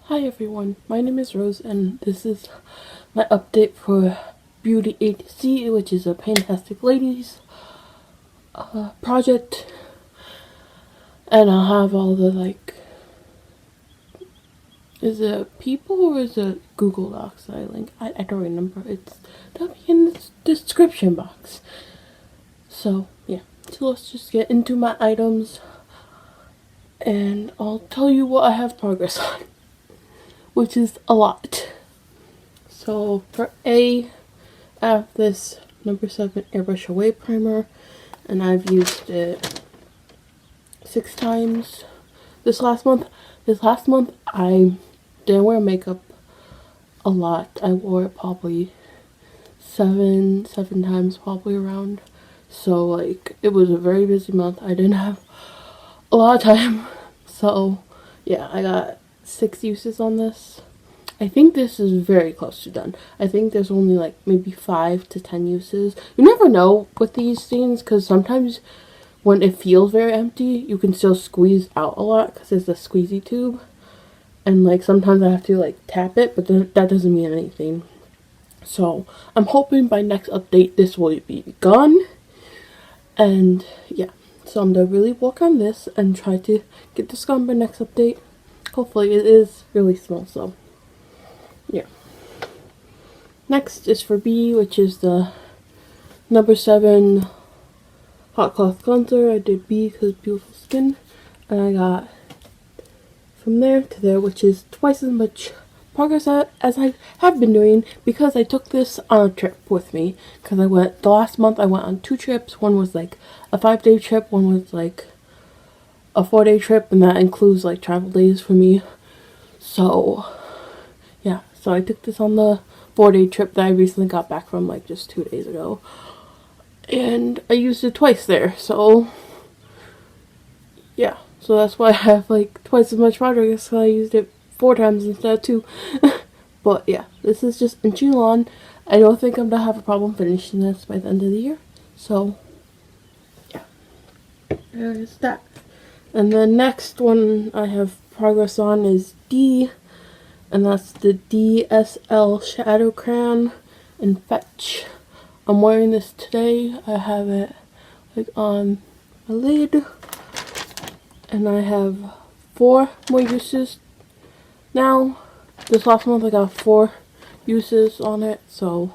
Hi everyone, my name is Rose and this is my update for Beauty A to Z, which is a Fantastic Ladies project. And I'll have all the is it people or is it Google Docs I link? I don't remember. That'll be in the description box. So yeah, so let's just get into my items and I'll tell you what I have progress on, which is a lot. So for A, I have this number 7 airbrush away primer, and I've used it 6 times this last month. I didn't wear makeup a lot. I wore it probably seven times probably around. So it was a very busy month. I didn't have a lot of time. So yeah, I got 6 uses on this. I think this is very close to done. I think there's only maybe 5 to 10 uses. You never know with these things because sometimes when it feels very empty, you can still squeeze out a lot because it's a squeezy tube. And sometimes I have to tap it, but that doesn't mean anything. So I'm hoping by next update this will be gone. And yeah, so I'm gonna really work on this and try to get this gone by next update. Hopefully it is really small, so yeah. Next is for B, which is the number 7 hot cloth cleanser. I did B because beautiful skin, and I got from there to there, which is twice as much progress as I have been doing because I took this on a trip with me. Because the last month I went on 2 trips. One was a 5-day trip, one was a 4-day trip, and that includes travel days for me. So yeah, so I took this on the 4-day trip that I recently got back from just 2 days ago. And I used it twice there, so yeah. So that's why I have twice as much progress, because I used it 4 times instead of 2. But yeah, this is just inching on. I don't think I'm gonna have a problem finishing this by the end of the year. So yeah, there's that. And the next one I have progress on is D, and that's the DSL Shadow Crayon in Fetch. I'm wearing this today. I have it on my lid, and I have 4 more uses now. This last month I got 4 uses on it, so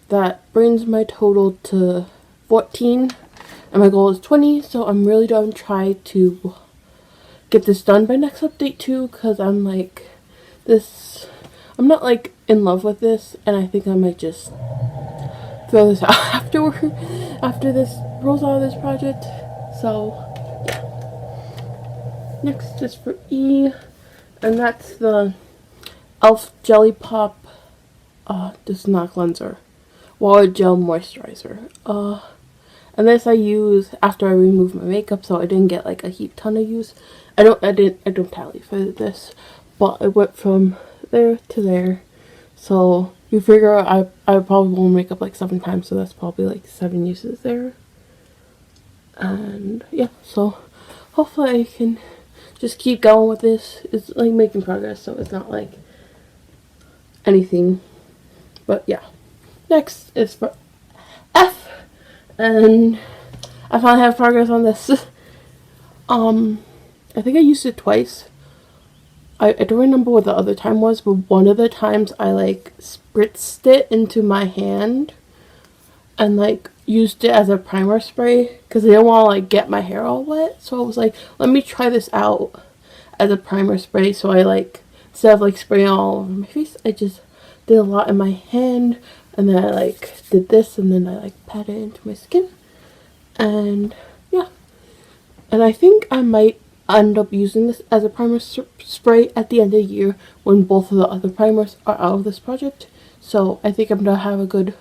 that brings my total to 14, and my goal is 20. So I'm really gonna try to get this done by next update too, because I'm not in love with this, and I think I might just throw this out after this rolls out of this project. So yeah. Next is for E, and that's the Elf Jellypop this is not cleanser, water gel moisturizer. And this I use after I remove my makeup, so I didn't get a heap ton of use. I don't tally for this, but I went from there to there. So you figure I probably won't make up 7 times, so that's probably 7 uses there. And yeah, so hopefully I can just keep going with this. It's making progress, so it's not anything. But yeah. Next is for F, and I finally have progress on this. I think I used it twice. I don't remember what the other time was, but one of the times I spritzed it into my hand and used it as a primer spray because I didn't want to get my hair all wet. So I was let me try this out as a primer spray. So I instead of spraying all over my face, I just did a lot in my hand, and then I did this, and then I patted it into my skin, and yeah. And I think I might end up using this as a primer spray at the end of the year when both of the other primers are out of this project. So I think I'm gonna have a good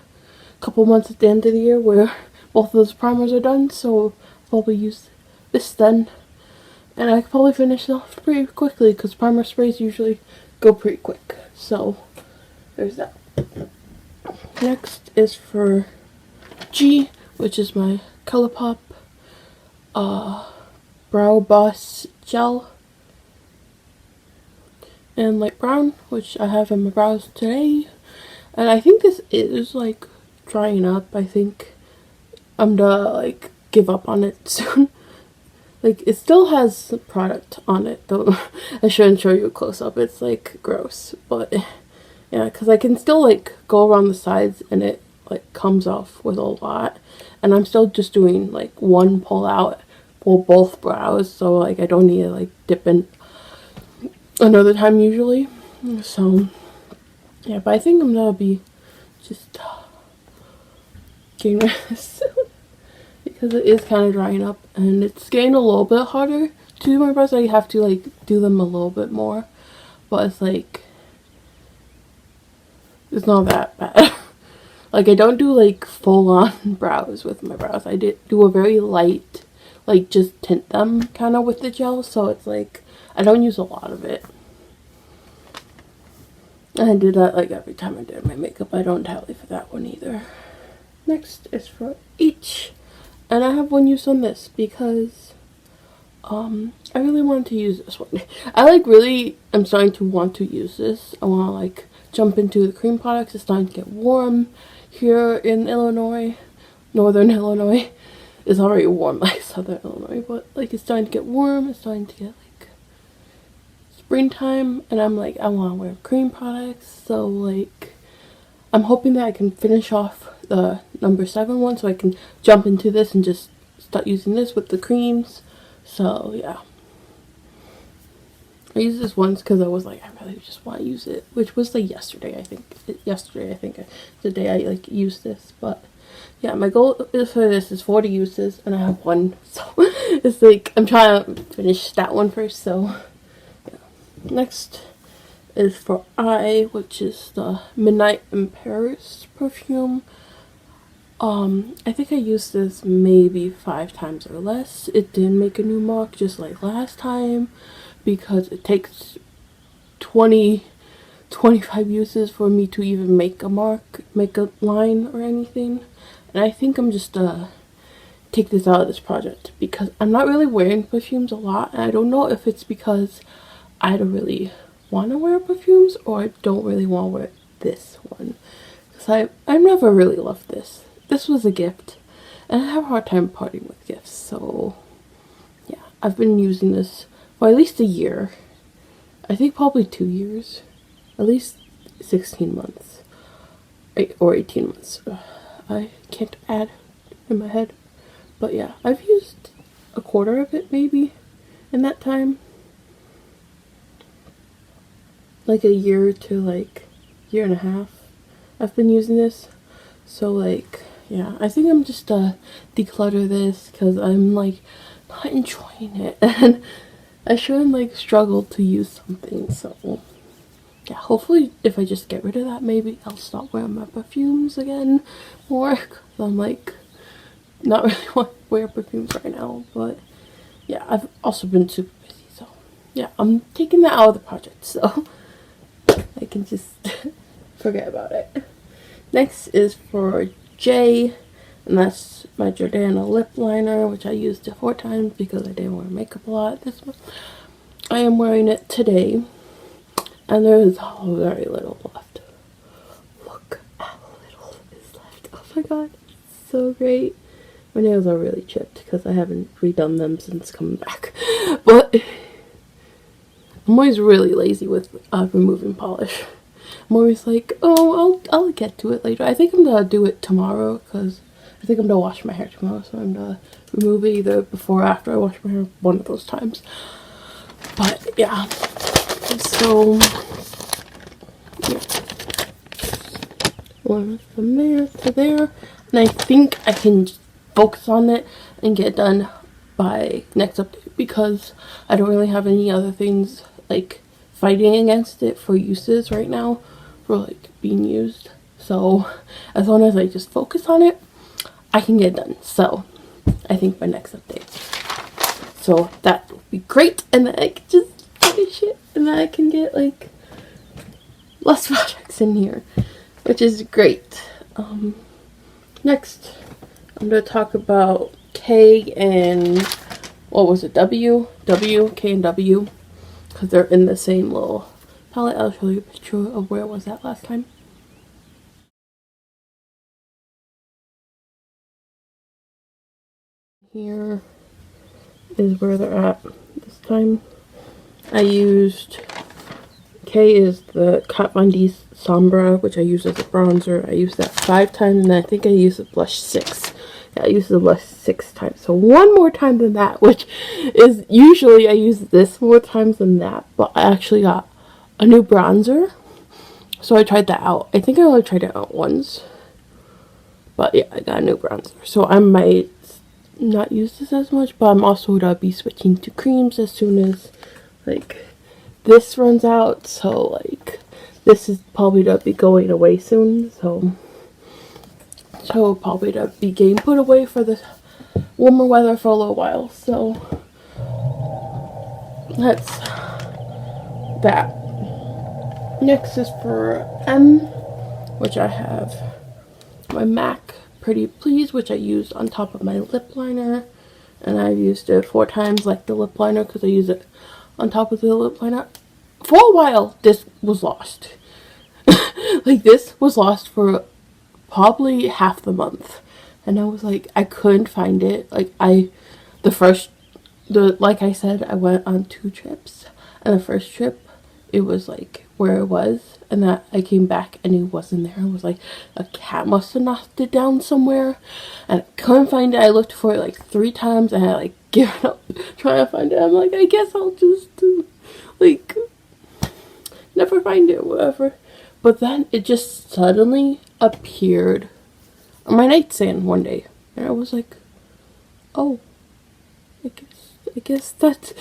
couple months at the end of the year where both of those primers are done, so I'll probably use this then, and I could probably finish it off pretty quickly because primer sprays usually go pretty quick. So there's that. Next is for G, which is my Colourpop Brow Boss Gel. in light brown, which I have in my brows today. And I think this is like drying up. I think I'm gonna like give up on it soon. Like, it still has product on it though. I shouldn't show you a close-up, it's like gross, but yeah, because I can still like go around the sides and it like comes off with a lot. And I'm still just doing like one pull out for both brows, so like I don't need to like dip in another time usually. So yeah, but I think I'm gonna be just getting rid of this soon because it is kind of drying up and it's getting a little bit harder to do my brows. I have to like do them a little bit more, but it's like it's not that bad. Like, I don't do like full-on brows with my brows. I do a very light, like just tint them kind of with the gel, so it's like I don't use a lot of it. And I do that like every time I do my makeup. I don't tally for that one either. Next is for each, and I have one use on this because I really wanted to use this one. I'm starting to want to use this. I want to like jump into the cream products. It's starting to get warm here in Illinois. Northern Illinois is already warm like Southern Illinois, but like it's starting to get warm. It's starting to get like springtime, and I'm like, I want to wear cream products. So like I'm hoping that I can finish off the number 7 one so I can jump into this and just start using this with the creams. So yeah, I used this once because I was like, I really just want to use it, which was like yesterday I think the day I like used this. But yeah, my goal is for this is 40 uses and I have one, so it's like I'm trying to finish that one first. So yeah. Next is for eye, which is the Midnight in Paris perfume. I think I used this maybe 5 times or less. It didn't make a new mark just like last time because it takes 25 uses for me to even make a mark, make a line or anything. And I think I'm just take this out of this project because I'm not really wearing perfumes a lot, and I don't know if it's because I don't really want to wear perfumes or I don't really want to wear this one, because I've never really loved this. This was a gift and I have a hard time parting with gifts. So yeah, I've been using this for at least a year. I think probably 2 years, at least 16 months or 18 months. I can't add in my head, but yeah, I've used a quarter of it maybe in that time, like a year to like year and a half I've been using this. So like yeah, I think I'm just declutter this because I'm like not enjoying it and I shouldn't like struggle to use something. So yeah, hopefully if I just get rid of that, maybe I'll stop wearing my perfumes again more, because I'm like not really want to wear perfumes right now. But yeah, I've also been super busy, so yeah, I'm taking that out of the project so I can just forget about it. Next is for J, and that's my Jordana lip liner, which I used it 4 times because I didn't wear makeup a lot this month. I am wearing it today, and there is very little left. Look how little is left. Oh my god, it's so great. My nails are really chipped because I haven't redone them since coming back. But I'm always really lazy with removing polish. I'm always like, oh, I'll get to it later. I think I'm gonna do it tomorrow because I think I'm gonna wash my hair tomorrow, so I'm gonna remove it either before or after I wash my hair, one of those times. But yeah, so yeah, one from there to there, and I think I can just focus on it and get it done by next update because I don't really have any other things like fighting against it for uses right now, for like being used. So as long as I just focus on it, I can get it done. So I think by next update, so that will be great, and then I can just finish it, and then I can get like less projects in here, which is great. Next I'm going to talk about K and what was it, K and W, because they're in the same little palette. I'll show you a picture of where it was at last time. Here is where they're at this time. I used, K is the Kat Von D Sombre, which I use as a bronzer. I used that 5 times, and I think I used the blush 6. Yeah, I used the blush 6 times. So one more time than that, which is usually I use this more times than that. But I actually got a new bronzer, so I tried that out. I think I only tried it out once. But yeah, I got a new bronzer. So I might not use this as much, but I'm also going to be switching to creams as soon as, like, this runs out. So, like, this is probably going to be going away soon. So probably to be getting put away for the warmer weather for a little while. So that's that. Next is for M, which I have my MAC Pretty Please, which I used on top of my lip liner, and I've used it 4 times like the lip liner because I use it on top of the lip liner. For a while this was lost. Like, this was lost for probably half the month, and I was like, I couldn't find it. Like, like I said, I went on 2 trips, and the first trip it was like where it was, and that I came back and it wasn't there. I was like, a cat must have knocked it down somewhere, and I couldn't find it. I looked for it like 3 times, and I like given up trying to find it. I'm like, I guess I'll just like never find it, whatever. But then it just suddenly appeared on my nightstand one day, and I was like, oh, I guess that's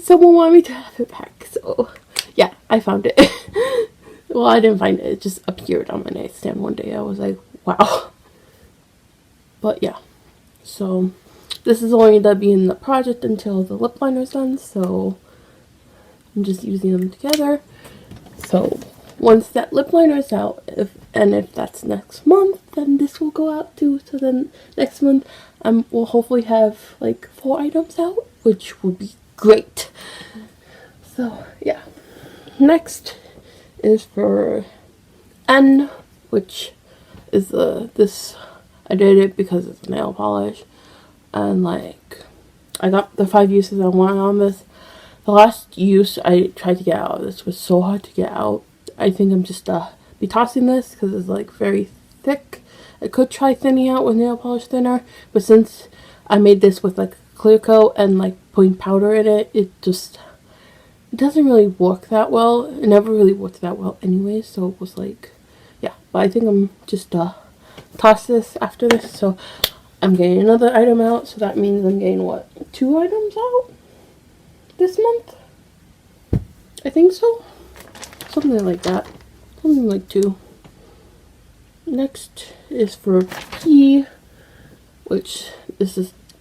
someone wanted me to have it back. So yeah, I found it. Well, I didn't find it. It just appeared on my nightstand one day. I was like, wow. But yeah, so this is only going to be in the project until the lip liner's done. So I'm just using them together. So once that lip liner is out, if that's next month, then this will go out too. So then next month, we'll hopefully have like 4 items out, which would be great. So yeah, next is for N, which is this. I did it because it's a nail polish, and like I got the 5 uses I wanted on this. The last use I tried to get out of this was so hard to get out. I think I'm just be tossing this because it's like very thick. I could try thinning out with nail polish thinner, but since I made this with like clear coat and like putting powder in it, it doesn't really work that well. It never really worked that well anyway, so it was like, yeah. But I think I'm just toss this after this. So I'm getting another item out, so that means I'm getting what, 2 items out this month? I think so. Something like that. Something like 2. Next is for P, which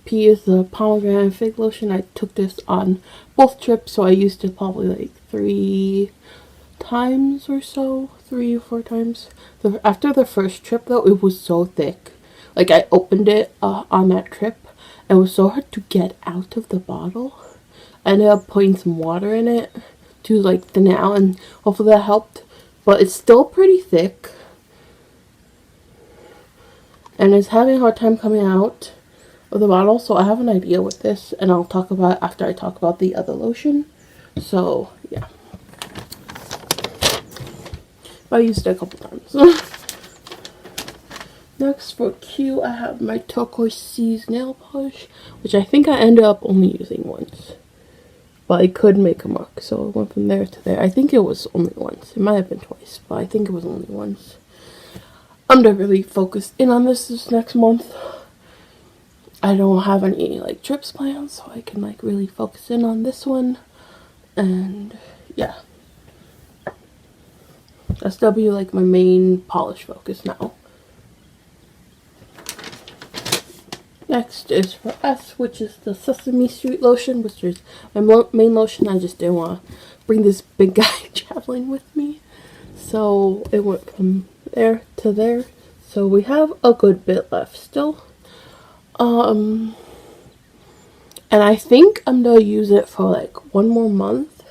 P is the pomegranate fig lotion. I took this on both trips, so I used it probably like 3 times or so. 3 or 4 times. After the first trip though, it was so thick. Like, I opened it on that trip, and it was so hard to get out of the bottle. I ended up putting some water in it to like thin it out, and hopefully that helped. But it's still pretty thick, and it's having a hard time coming out of the bottle. So I have an idea with this, and I'll talk about it after I talk about the other lotion. So yeah, I used it a couple times. Next for Q, I have my turquoise seas nail polish, which I think I ended up only using once. But I could make a mark, so I went from there to there. I think it was only once. It might have been twice, but I think it was only once. I'm gonna really focus in on this next month. I don't have any like trips planned, so I can like really focus in on this one. And yeah, that's gonna be like my main polish focus now. Next is for S, which is the Sesame Street lotion, which is my main lotion. I just didn't want to bring this big guy traveling with me, so it went from there to there. So we have a good bit left still. And I think I'm gonna use it for like 1 more month.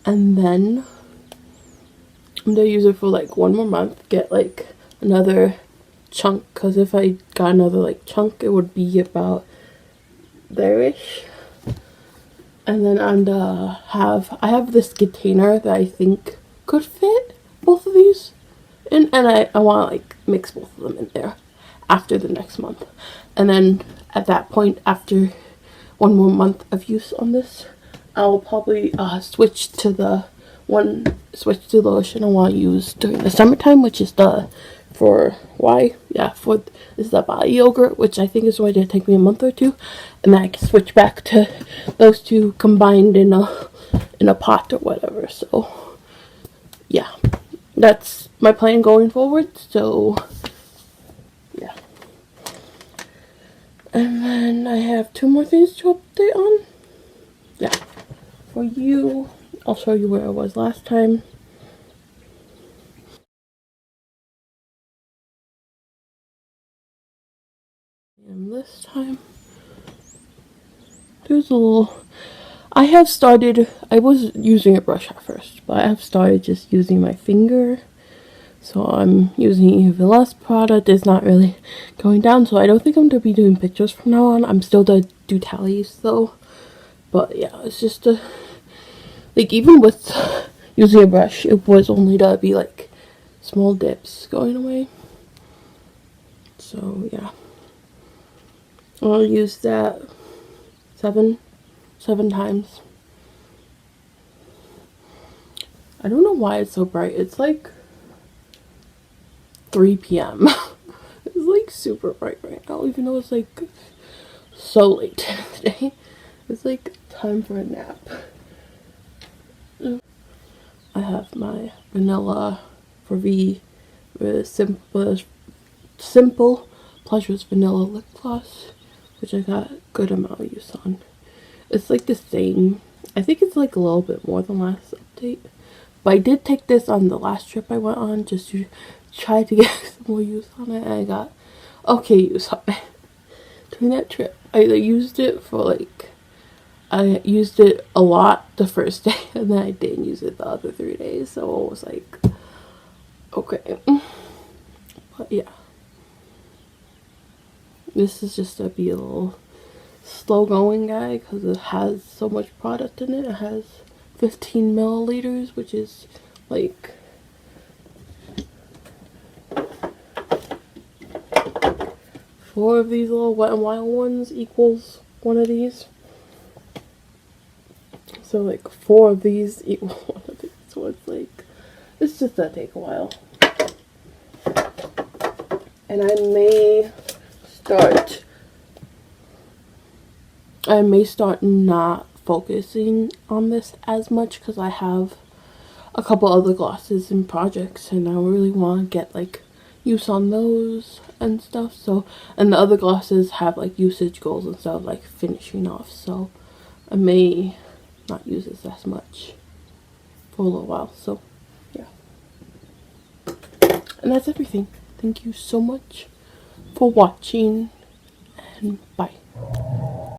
and then I'm gonna use it for like 1 more month, get like another chunk, because if I got another like chunk it would be about there-ish. And then I have this container that I think could fit both of these in, and I want to like mix both of them in there after the next month. And then at that point, after 1 more month of use on this, I'll probably switch to the lotion I want to use during the summertime, which is the this is the body yogurt, which I think is going to take me a month or two, and then I can switch back to those two combined in a pot or whatever. So yeah, that's my plan going forward. So yeah, and then I have 2 more things to update on. Yeah, for you, I'll show you where I was last time. And this time, there's a little... I was using a brush at first, but I have started just using my finger. So I'm using even less product. It's not really going down, so I don't think I'm going to be doing pictures from now on. I'm still going to do tallies though. But yeah, it's just like, even with using a brush, it was only to be like small dips going away. So yeah, I'll use that 7 times. I don't know why it's so bright. It's like 3 p.m. It's like super bright right now, even though it's like so late today. It's like time for a nap. I have my vanilla for simple Pleasures vanilla lip gloss, which I got a good amount of use on. It's like the same. I think it's like a little bit more than last update, but I did take this on the last trip I went on just to try to get some more use on it, and I got okay use on it during that trip. I used it a lot the first day, and then I didn't use it the other 3 days, so it was like, okay. But yeah, this is just to be a little slow going guy because it has so much product in it. It has 15 milliliters, which is like four of these little Wet n Wild ones equals one of these. So like 4 of these equal one of these. So it's like, it's just gonna take a while. And I may start not focusing on this as much because I have a couple other glosses and projects, and I really want to get like use on those and stuff. So, and the other glosses have like usage goals and stuff, like finishing off. So I may not use this as much for a little while. So yeah, and that's everything. Thank you so much for watching, and bye.